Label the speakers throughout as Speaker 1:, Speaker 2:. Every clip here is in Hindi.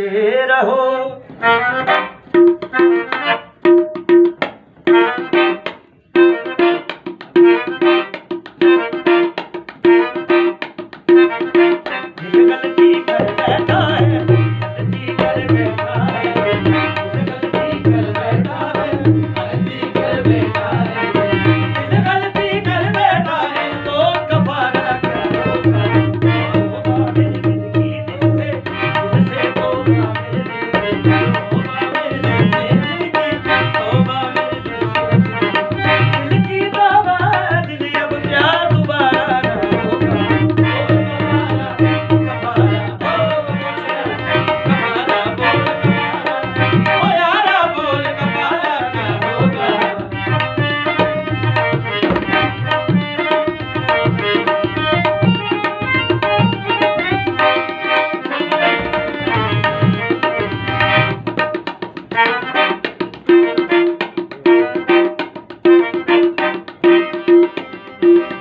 Speaker 1: गाते रहो। गलती कर बैठा है, गलती कर बैठा है, गलती कर बैठा है, गलती कर बैठा है, गलती कर बैठा है तो कफारा क्या होगा? होगा मेरे दिल की दिल से तोबा मेरे दिल की, तोबा मेरे दिल से दिल की, तोबा मेरे दिल की तोबा, दिल अब प्यार दोबारा ना होगा।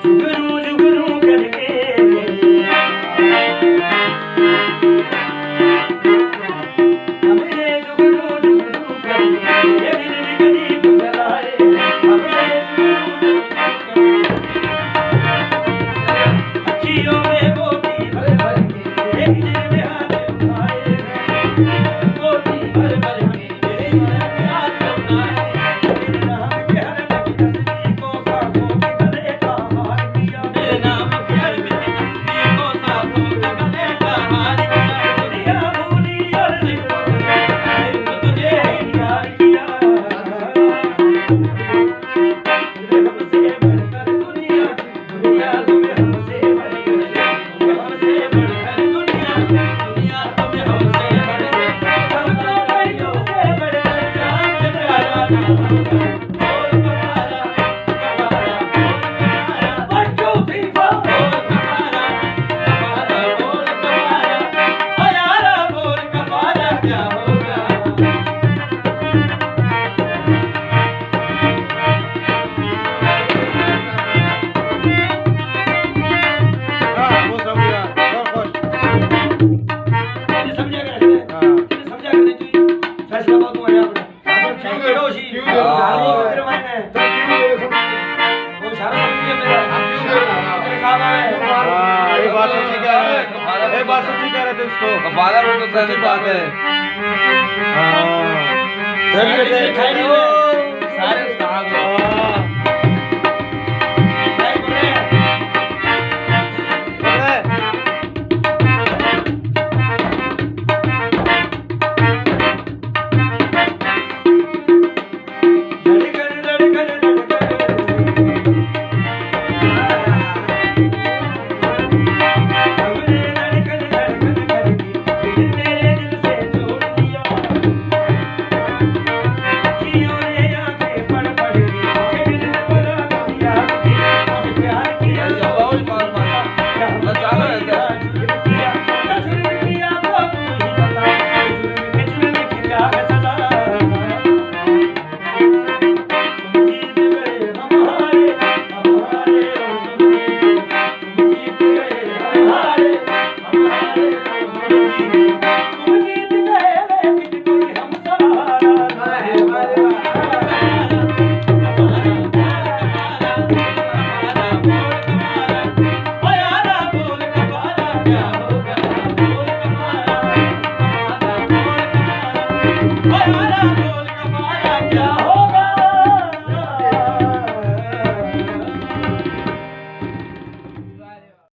Speaker 1: जुगनू जुगनू करके हमने जुगनू जुगनू करके ये दिल भी करीब जलाए, हमने अखियों में मोती भर भर के एक दिल में हाथ उठाए, मोती भर भर के एक दिल में हाथ उठाए, तेरे नाम के हर लगी तस्वीर को सांसों के गले का हार दिया, तेरे नाम के हर लगी तस्वीर को सांसों के गले का हार दिया, दुनिया भूली और सिर्फ तुझे ही याद किया, तुम्हें हमसे बढ़कर दुनिया, दुनिया तुम्हें हमसे बढ़कर, तुम्हें हमसे बढ़कर दुनिया, दुनिया तुम्हें हमसे बढ़कर, हम तो भाइयों से बढ़कर जान से प्यारा ना होगा। बोल कमारा कमारा, बोल कमारा, 1 2 3 4 बोल कमारा कमारा, बोल कमारा, ओ यारा बोल कमारा क्या होगा?
Speaker 2: वो सब यार बहुत
Speaker 1: ये समझा कर रहे हैं, ये समझा करने चाहिए, फैसला बहुत हुआ है आपने, आप चाहिए रोशी
Speaker 2: क्यों
Speaker 1: गाली फिर मैंने वो सारा समझिए मेरा तेरे काम आए
Speaker 2: एक बात सच्ची कह रहे हैं, एक बात सच्ची कह रहे थे इसको
Speaker 3: कफारा वो तो सही बात है।
Speaker 1: सारे खाई नहीं हुए,
Speaker 3: सारे साहब
Speaker 1: खाई बोले धड़कन धड़कन धड़कन, हमने धड़कन धड़कन करके दिल तेरे दिल से जोड़ दिया, अखियों ने आंखें पढ़ पढ़ के मुझे दिल बना दिया, मुझे प्यार किया
Speaker 3: बहुत बार मारा
Speaker 1: क्या
Speaker 3: चालू है क्या?
Speaker 1: जुल्म किया, क्या जुल्म किया वो तू ही बता, जुल्म की क्या है सजा? तुम जीत गए हमारे हमारे तुम जीत गए हमारे हमारे तुम जीत गए, लेकिन कोई हम सहारा ना है हमारे ओ यारा बोल कमारा क्या होगा? बोल कमारा, ओ यारा बोल कमारा क्या होगा?